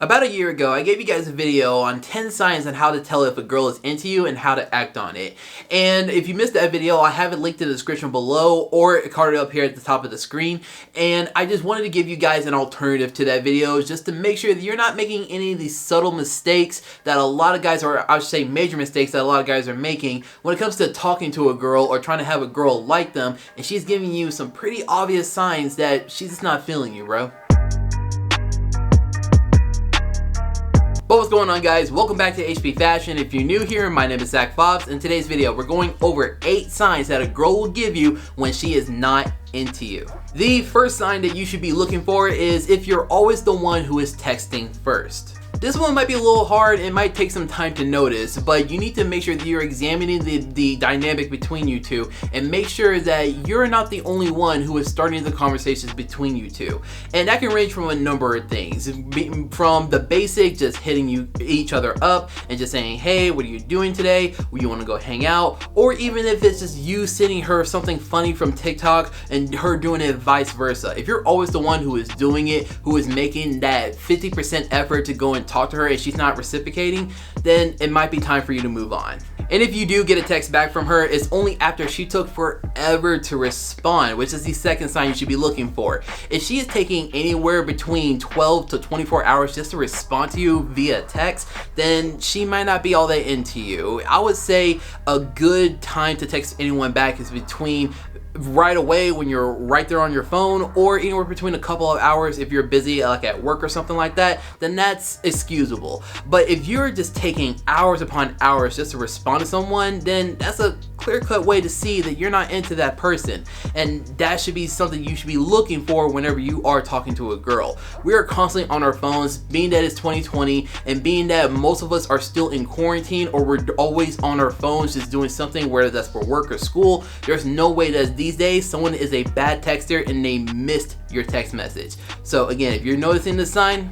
About a year ago, I gave you guys a video on 10 signs on how to tell if a girl is into you and how to act on it. And if you missed that video, I have it linked in the description below or carded up here at the top of the screen. And I just wanted to give you guys an alternative to that video just to make sure that you're not making any of these subtle mistakes that a lot of guys, or I should say major mistakes that a lot of guys are making when it comes to talking to a girl or trying to have a girl like them and she's giving you some pretty obvious signs that she's just not feeling you, bro. But what's going on, guys? Welcome back to HP Fashion. If you're new here, my name is Zach Fobbs. In today's video, we're going over 8 signs that a girl will give you when she is not into you. The first sign that you should be looking for is if you're always the one who is texting first. This one might be a little hard, it might take some time to notice, but you need to make sure that you're examining the dynamic between you two and make sure that you're not the only one who is starting the conversations between you two. And that can range from a number of things, from the basic, just hitting each other up and just saying, hey, what are you doing today? Well, you want to go hang out? Or even if it's just you sending her something funny from TikTok and her doing it vice versa. If you're always the one who is doing it, who is making that 50% effort to go and talk to her and she's not reciprocating, then it might be time for you to move on. And if you do get a text back from her, it's only after she took forever to respond, which is the second sign you should be looking for. If she is taking anywhere between 12 to 24 hours just to respond to you via text, then she might not be all that into you. I would say a good time to text anyone back is between right away when you're right there on your phone, or anywhere between a couple of hours if you're busy like at work or something like that, then that's excusable. But if you're just taking hours upon hours just to respond to someone, then that's a clear-cut way to see that you're not into that person, and that should be something you should be looking for whenever you are talking to a girl. We are constantly on our phones, being that it's 2020 and being that most of us are still in quarantine, or we're always on our phones just doing something, whether that's for work or school. There's no way that these days someone is a bad texter and they missed your text message. So again, if you're noticing the sign,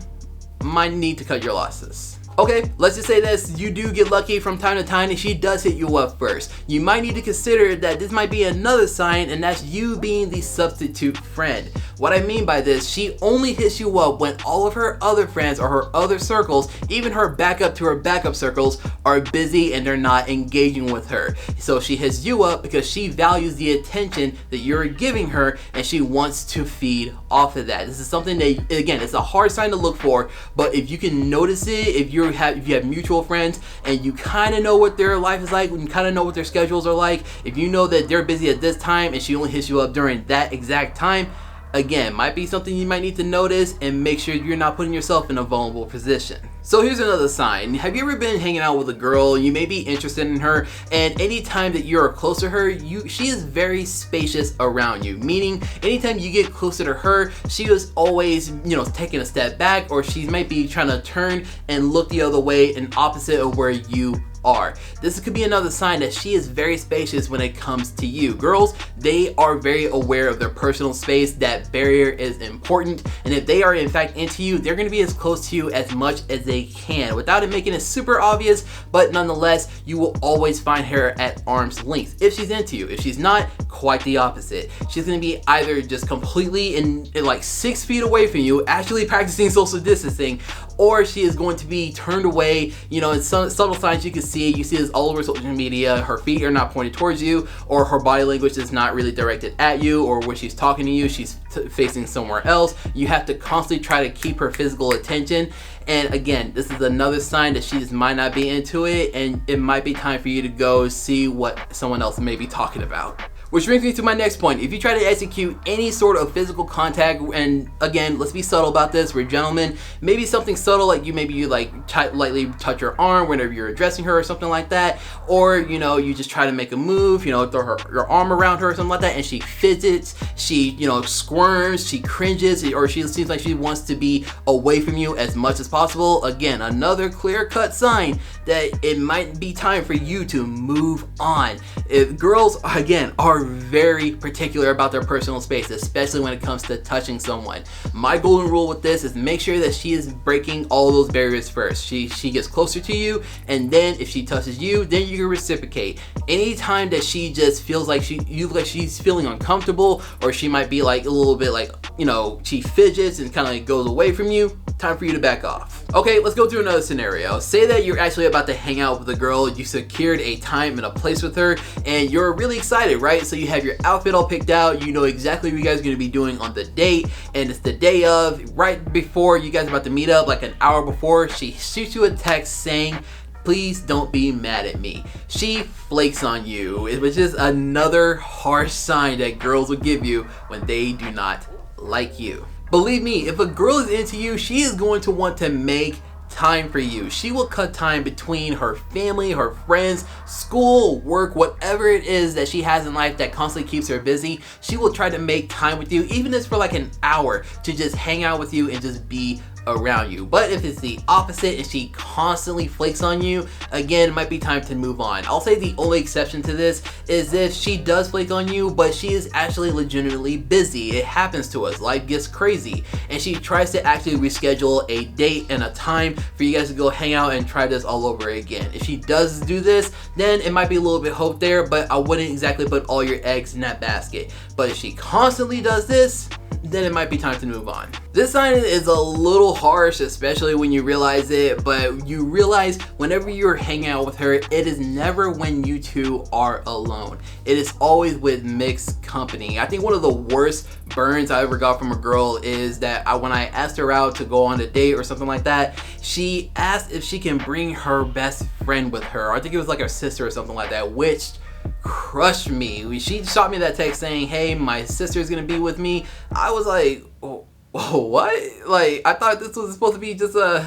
might need to cut your losses. Okay, let's just say this, you do get lucky from time to time and she does hit you up first. You might need to consider that this might be another sign, and that's you being the substitute friend. What I mean by this, she only hits you up when all of her other friends or her other circles, even her backup to her backup circles, are busy and they're not engaging with her. So she hits you up because she values the attention that you're giving her and she wants to feed off of that. This is something that, again, it's a hard sign to look for, but if you can notice it, if you have mutual friends and you kind of know what their life is like, and you kind of know what their schedules are like, if you know that they're busy at this time and she only hits you up during that exact time, again, might be something you might need to notice and make sure you're not putting yourself in a vulnerable position. So here's another sign. Have you ever been hanging out with a girl, you may be interested in her, and anytime that you're close to her, she is very spacious around you. Meaning, anytime you get closer to her, she is always, taking a step back, or she might be trying to turn and look the other way and opposite of where you are. This could be another sign that she is very spacious when it comes to you. Girls, they are very aware of their personal space. That barrier is important, and if they are in fact into you, they're going to be as close to you as much as they can without it making it super obvious, but nonetheless, you will always find her at arm's length if she's into you. If she's not, quite the opposite. She's going to be either just completely in like 6 feet away from you, actually practicing social distancing, or she is going to be turned away. In some subtle signs you can see. You see this all over social media. Her feet are not pointed towards you, or her body language is not really directed at you, or when she's talking to you, she's facing somewhere else. You have to constantly try to keep her physical attention. And again, this is another sign that she just might not be into it, and it might be time for you to go see what someone else may be talking about. Which brings me to my next point. If you try to execute any sort of physical contact, and again, let's be subtle about this, we're gentlemen, maybe something subtle like you lightly touch her arm whenever you're addressing her or something like that, or you just try to make a move, throw your arm around her or something like that, and she fidgets, she squirms, she cringes, or she seems like she wants to be away from you as much as possible. Again, another clear-cut sign that it might be time for you to move on. If girls, again, are very particular about their personal space, especially when it comes to touching someone. My golden rule with this is make sure that she is breaking all those barriers first. She gets closer to you, and then if she touches you, then you can reciprocate. Anytime that she just feels like she's feeling uncomfortable, or she might be like a little bit like, you know, she fidgets and kind of like goes away from you, time for you to back off. Okay, let's go through another scenario. Say that you're actually about to hang out with a girl, you secured a time and a place with her, and you're really excited, right? So you have your outfit all picked out, you know exactly what you guys are going to be doing on the date, and it's the day of, right before you guys are about to meet up, like an hour before, she shoots you a text saying, "Please don't be mad at me." She flakes on you. It was just another harsh sign that girls will give you when they do not like you. Believe me, if a girl is into you, she is going to want to make time for you. She will cut time between her family, her friends, school, work, whatever it is that she has in life that constantly keeps her busy. She will try to make time with you, even if it's for like an hour, to just hang out with you and just be around you. But if it's the opposite and she constantly flakes on you, again, it might be time to move on. I'll say the only exception to this is if she does flake on you, but she is actually legitimately busy. It happens to us. Life gets crazy. And she tries to actually reschedule a date and a time for you guys to go hang out and try this all over again. If she does do this, then it might be a little bit hope there, but I wouldn't exactly put all your eggs in that basket. But if she constantly does this, then it might be time to move on. This sign is a little harsh, especially when you realize it, but you realize whenever you're hanging out with her, it is never when you two are alone. It is always with mixed company. I think one of the worst burns I ever got from a girl is that when I asked her out to go on a date or something like that, she asked if she can bring her best friend with her. I think it was like her sister or something like that, which crushed me. She shot me that text saying, "Hey, my sister's gonna be with me." I was like, oh, what? Like, I thought this was supposed to be just a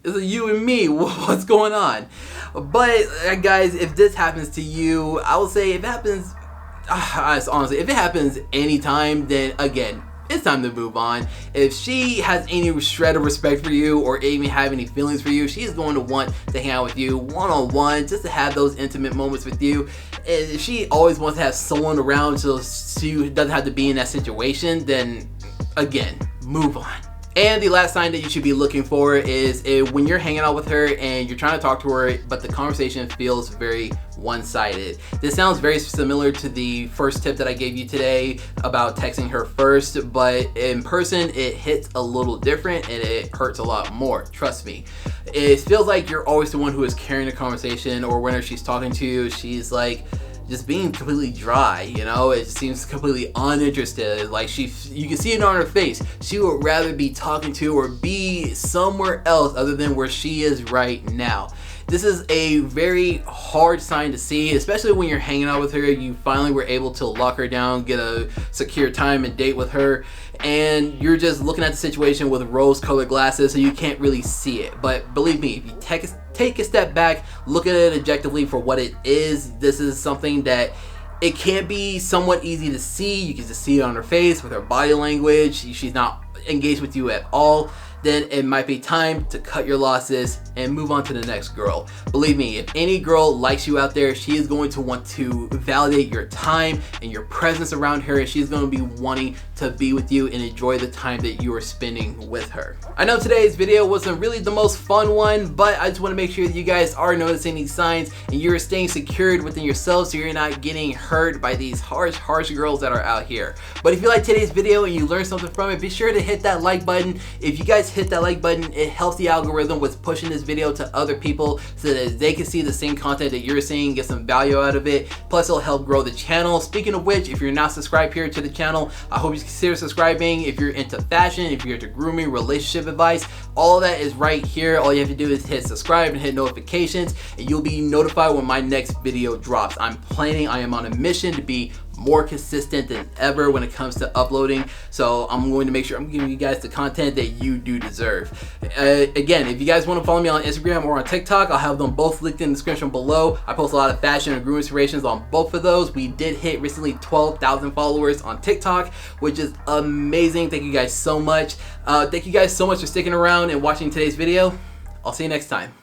you and me. What's going on? But guys, if this happens to you, I will say if it happens, honestly, if it happens anytime, then again, it's time to move on. If she has any shred of respect for you or even have any feelings for you, she's going to want to hang out with you one-on-one, just to have those intimate moments with you. And if she always wants to have someone around so she doesn't have to be in that situation, then again, move on. And the last sign that you should be looking for is when you're hanging out with her and you're trying to talk to her, but the conversation feels very one-sided. This sounds very similar to the first tip that I gave you today about texting her first, but in person it hits a little different and it hurts a lot more, trust me. It feels like you're always the one who is carrying the conversation, or whenever she's talking to you, she's like just being completely dry, you know? It seems completely uninterested. Like you can see it on her face. She would rather be talking to or be somewhere else other than where she is right now. This is a very hard sign to see, especially when you're hanging out with her. You finally were able to lock her down, get a secure time and date with her, and you're just looking at the situation with rose-colored glasses, so you can't really see it. But believe me, if you take a step back, look at it objectively for what it is, this is something that it can be somewhat easy to see. You can just see it on her face with her body language. She's not engaged with you at all. Then it might be time to cut your losses and move on to the next girl. Believe me, if any girl likes you out there, she is going to want to validate your time and your presence around her, and she's going to be wanting to be with you and enjoy the time that you are spending with her. I know today's video wasn't really the most fun one, but I just want to make sure that you guys are noticing these signs and you're staying secured within yourself so you're not getting hurt by these harsh girls that are out here. But if you like today's video and you learned something from it, be sure to hit that like button. If you guys hit that like button, it helps the algorithm with pushing this video to other people so that they can see the same content that you're seeing, get some value out of it. Plus it'll help grow the channel. Speaking of which, if you're not subscribed here to the channel, I hope you consider subscribing. If you're into fashion, if you're into grooming, relationship advice, all of that is right here. All you have to do is hit subscribe and hit notifications, and you'll be notified when my next video drops. I am on a mission to be more consistent than ever when it comes to uploading, so I'm going to make sure I'm giving you guys the content that you do deserve. Again, if you guys want to follow me on Instagram or on TikTok, I'll have them both linked in the description below. I post a lot of fashion and grooming inspirations on both of those. We did hit recently 12,000 followers on TikTok, which is amazing. Thank you guys so much. Thank you guys so much for sticking around and watching today's video. I'll see you next time.